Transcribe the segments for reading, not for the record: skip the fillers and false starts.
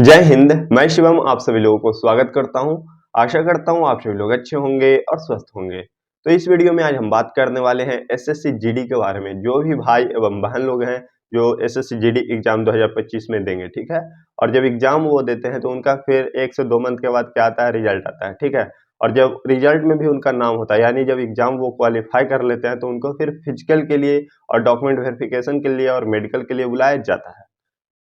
जय हिंद। मैं शिवम आप सभी लोगों को स्वागत करता हूं। आशा करता हूं आप सभी लोग अच्छे होंगे और स्वस्थ होंगे। तो इस वीडियो में आज हम बात करने वाले हैं एसएससी जीडी के बारे में। जो भी भाई एवं बहन लोग हैं जो एसएससी जीडी एग्जाम 2025 में देंगे, ठीक है। और जब एग्जाम वो देते हैं तो उनका फिर 1 से 2 मंथ के बाद क्या आता है, रिजल्ट आता है, ठीक है। और जब रिजल्ट में भी उनका नाम होता है, यानी जब एग्जाम वो क्वालिफाई कर लेते हैं तो उनको फिर फिजिकल के लिए और डॉक्यूमेंट वेरिफिकेशन के लिए और मेडिकल के लिए बुलाया जाता है।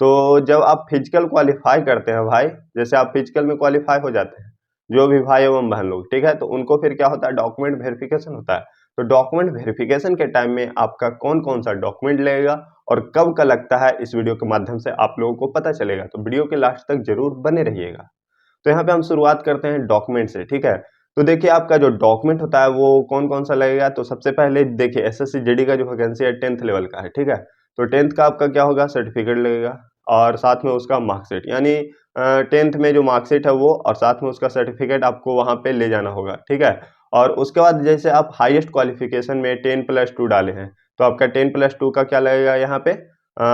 तो जब आप फिजिकल क्वालिफाई करते हैं भाई, जैसे आप फिजिकल में क्वालिफाई हो जाते हैं, जो भी भाई एवं बहन लोग, ठीक है, तो उनको फिर क्या होता है, डॉक्यूमेंट वेरिफिकेशन होता है। तो डॉक्यूमेंट वेरिफिकेशन के टाइम में आपका कौन कौन सा डॉक्यूमेंट लगेगा और कब का लगता है, इस वीडियो के माध्यम से आप लोगों को पता चलेगा। तो वीडियो के लास्ट तक जरूर बने रहिएगा। तो यहाँ पे हम शुरुआत करते हैं डॉक्यूमेंट से, ठीक है। तो देखिए आपका जो डॉक्यूमेंट होता है वो कौन कौन सा लगेगा। तो सबसे पहले देखिए एसएससी जीडी का जो वैकेंसी है 10th लेवल का है, ठीक है। तो 10th का आपका क्या होगा, सर्टिफिकेट लगेगा और साथ में उसका मार्कशीट, यानी 10th में जो मार्कशीट है वो, और साथ में उसका सर्टिफिकेट आपको वहाँ पे ले जाना होगा, ठीक है। और उसके बाद जैसे आप हाईएस्ट क्वालिफिकेशन में 10+2 डाले हैं तो आपका 10+2 का क्या लगेगा, यहाँ पे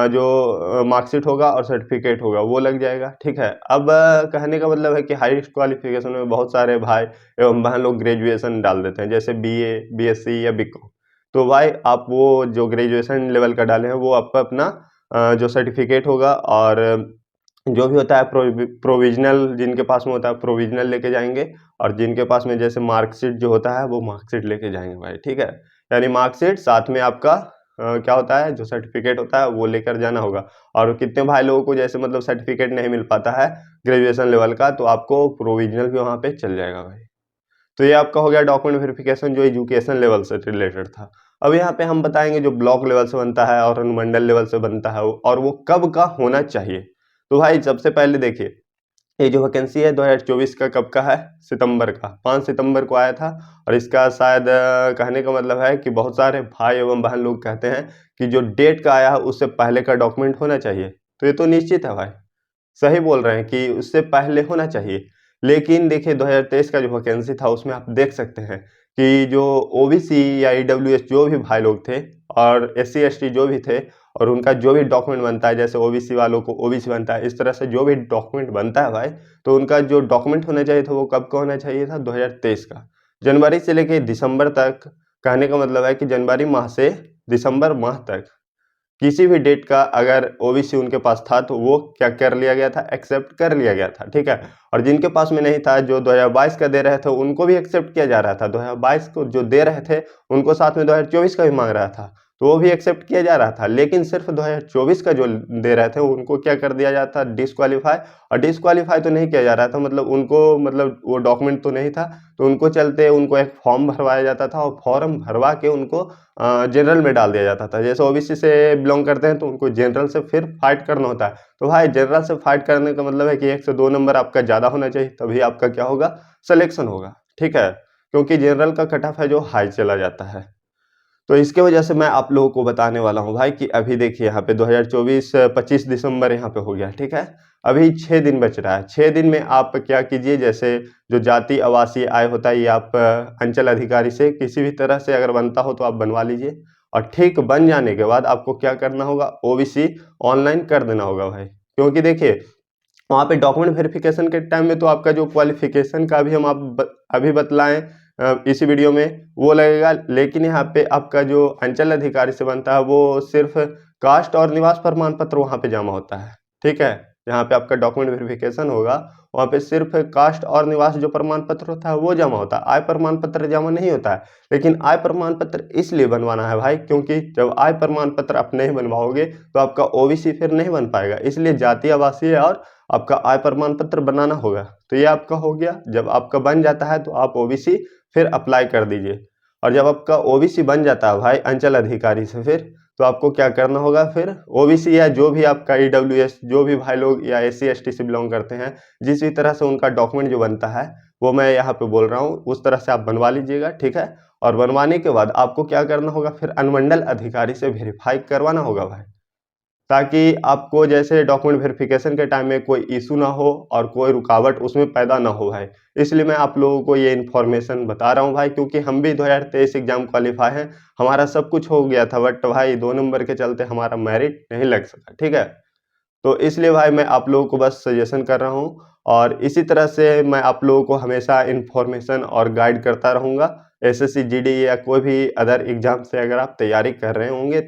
जो मार्कशीट होगा और सर्टिफिकेट होगा वो लग जाएगा, ठीक है। अब कहने का मतलब है कि हाईएस्ट क्वालिफिकेशन में बहुत सारे भाई एवं बहन लोग ग्रेजुएशन डाल देते हैं, जैसे बीए, बीएससी या बीकॉम। तो भाई आप वो जो ग्रेजुएशन लेवल का डाले हैं वो आप अपना जो सर्टिफिकेट होगा और जो भी होता है प्रोविजनल, जिनके पास में होता है प्रोविजनल लेके जाएंगे, और जिनके पास में जैसे मार्कशीट जो होता है वो मार्कशीट लेके जाएंगे भाई, ठीक है। यानी मार्कशीट साथ में आपका क्या होता है, जो सर्टिफिकेट होता है वो लेकर जाना होगा। और कितने भाई लोगों को जैसे मतलब सर्टिफिकेट नहीं मिल पाता है ग्रेजुएशन लेवल का, तो आपको प्रोविजनल भी वहाँ पे चल जाएगा भाई। तो ये आपका हो गया डॉक्यूमेंट वेरिफिकेशन जो एजुकेशन लेवल से रिलेटेड था। अब यहाँ पे हम बताएंगे जो ब्लॉक लेवल से बनता है और अनुमंडल लेवल से बनता है और वो कब का होना चाहिए। तो भाई सबसे पहले देखिए, ये जो वैकेंसी है 2024 का कब का है, सितंबर का, 5 सितंबर को आया था। और इसका शायद कहने का मतलब है कि बहुत सारे भाई एवं बहन लोग कहते हैं कि जो डेट का आया है उससे पहले का डॉक्यूमेंट होना चाहिए। तो ये तो निश्चित है भाई, सही बोल रहे हैं कि उससे पहले होना चाहिए। लेकिन देखिए 2023 का जो वैकेंसी था उसमें आप देख सकते हैं कि जो ओबीसी या ईडब्ल्यूएस जो भी भाई लोग थे और एससी एसटी जो भी थे, और उनका जो भी डॉक्यूमेंट बनता है, जैसे ओबीसी वालों को ओबीसी बनता है, इस तरह से जो भी डॉक्यूमेंट बनता है भाई, तो उनका जो डॉक्यूमेंट होना चाहिए था वो कब का होना चाहिए था, 2023 का, जनवरी से लेके दिसंबर तक। कहने का मतलब है कि जनवरी माह से दिसंबर माह तक किसी भी डेट का अगर ओबीसी उनके पास था तो वो क्या कर लिया गया था, एक्सेप्ट कर लिया गया था, ठीक है। और जिनके पास में नहीं था, जो 2022 का दे रहे थे उनको भी एक्सेप्ट किया जा रहा था। 2022 को जो दे रहे थे उनको साथ में 2024 का भी मांग रहा था, तो वो भी एक्सेप्ट किया जा रहा था। लेकिन सिर्फ 2024 का जो दे रहे थे उनको क्या कर दिया जाता, डिसक्वालीफाई। और डिसक्वालीफाई तो नहीं किया जा रहा था, मतलब उनको, मतलब वो डॉक्यूमेंट तो नहीं था, तो उनको चलते उनको एक फॉर्म भरवाया जाता था और फॉर्म भरवा के उनको जनरल में डाल दिया जाता था। जैसे ओबीसी से बिलोंग करते हैं तो उनको जनरल से फिर फाइट करना होता है। तो भाई जनरल से फाइट करने का मतलब है कि 1 से 2 नंबर आपका ज़्यादा होना चाहिए, तभी आपका क्या होगा, सिलेक्शन होगा, ठीक है। क्योंकि जनरल का कट ऑफ है जो हाई चला जाता है। तो इसके वजह से मैं आप लोगों को बताने वाला हूँ भाई कि अभी देखिए यहाँ पे 2024 25 दिसंबर यहाँ पे हो गया, ठीक है। अभी 6 दिन बच रहा है। 6 दिन में आप क्या कीजिए, जैसे जो जाति आवासीय आय होता है ये आप अंचल अधिकारी से किसी भी तरह से अगर बनता हो तो आप बनवा लीजिए। और ठीक बन जाने के बाद आपको क्या करना होगा, ओबीसी ऑनलाइन कर देना होगा भाई। क्योंकि देखिए वहाँ पे डॉक्यूमेंट वेरिफिकेशन के टाइम में तो आपका जो क्वालिफिकेशन का भी हम अभी बतलाएं इसी वीडियो में वो लगेगा। लेकिन यहाँ पे आपका जो अंचल अधिकारी से बनता है वो सिर्फ कास्ट और निवास प्रमाण पत्र वहाँ पे जमा होता है, ठीक है। यहाँ पे आपका डॉक्यूमेंट वेरिफिकेशन होगा वहाँ पे सिर्फ कास्ट और निवास जो प्रमाण पत्र होता है वो जमा होता है, आय प्रमाण पत्र जमा नहीं होता है। लेकिन आय प्रमाण पत्र इसलिए बनवाना है भाई क्योंकि जब आय प्रमाण पत्र आप नहीं बनवाओगे तो आपका ओबीसी फिर नहीं बन पाएगा, इसलिए जाति आवासीय और आपका आय प्रमाण पत्र बनाना होगा। तो ये आपका हो गया। जब आपका बन जाता है तो आप ओबीसी फिर अप्लाई कर दीजिए। और जब आपका ओबीसी बन जाता है भाई अंचल अधिकारी से, फिर तो आपको क्या करना होगा, फिर ओबीसी या जो भी आपका ईडब्ल्यूएस जो भी भाई लोग या एससी एसटी से बिलोंग करते हैं, जिस भी तरह से उनका डॉक्यूमेंट जो बनता है वो मैं यहाँ पे बोल रहा हूँ, उस तरह से आप बनवा लीजिएगा, ठीक है। और बनवाने के बाद आपको क्या करना होगा, फिर अनुमंडल अधिकारी से वेरीफाई करवाना होगा भाई, ताकि आपको जैसे डॉक्यूमेंट वेरिफिकेशन के टाइम में कोई इशू ना हो और कोई रुकावट उसमें पैदा ना हो भाई। इसलिए मैं आप लोगों को ये इन्फॉर्मेशन बता रहा हूँ भाई, क्योंकि हम भी 2023 एग्जाम क्वालिफाई हैं, हमारा सब कुछ हो गया था, बट भाई 2 नंबर के चलते हमारा मेरिट नहीं लग सका, ठीक है। तो इसलिए भाई मैं आप लोगों को बस सजेशन कर रहा हूँ और इसी तरह से मैं आप लोगों को हमेशा इन्फॉर्मेशन और गाइड करता रहूँगा। एसएससी जीडी या कोई भी अदर एग्जाम से अगर आप तैयारी कर रहे होंगे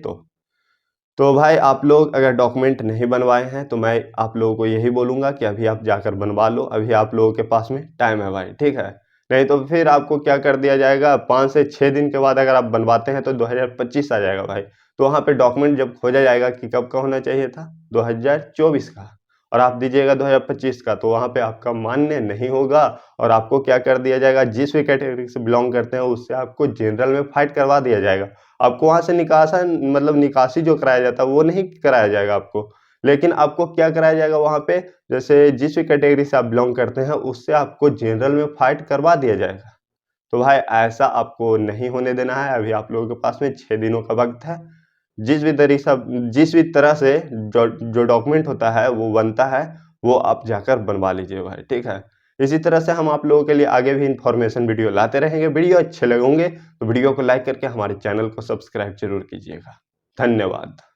तो भाई आप लोग अगर डॉक्यूमेंट नहीं बनवाए हैं तो मैं आप लोगों को यही बोलूँगा कि अभी आप जाकर बनवा लो, अभी आप लोगों के पास में टाइम है भाई, ठीक है? नहीं तो फिर आपको क्या कर दिया जाएगा, 5 से 6 दिन के बाद अगर आप बनवाते हैं तो 2025 आ जाएगा भाई। तो वहाँ पे डॉक्यूमेंट जब खोजा जाएगा कि कब का होना चाहिए था, 2024 का, और आप दीजिएगा 2025 का, तो वहाँ पे आपका मान्य नहीं होगा और आपको क्या कर दिया जाएगा, जिस भी कैटेगरी से बिलोंग करते हैं उससे आपको जनरल में फाइट करवा दिया जाएगा। आपको वहाँ से निकासी जो कराया जाता है वो नहीं कराया जाएगा आपको, लेकिन आपको क्या कराया जाएगा वहाँ पे, जैसे जिस भी कैटेगरी से आप बिलोंग करते हैं उससे आपको जनरल में फाइट करवा दिया जाएगा। तो भाई ऐसा आपको नहीं होने देना है। अभी आप लोगों के पास में 6 दिनों का वक्त है। जिस भी तरह से जो डॉक्यूमेंट होता है वो बनता है, वो आप जाकर बनवा लीजिए भाई, ठीक है? इसी तरह से हम आप लोगों के लिए आगे भी इन्फॉर्मेशन वीडियो लाते रहेंगे। वीडियो अच्छे लगे होंगे तो वीडियो को लाइक करके हमारे चैनल को सब्सक्राइब जरूर कीजिएगा। धन्यवाद।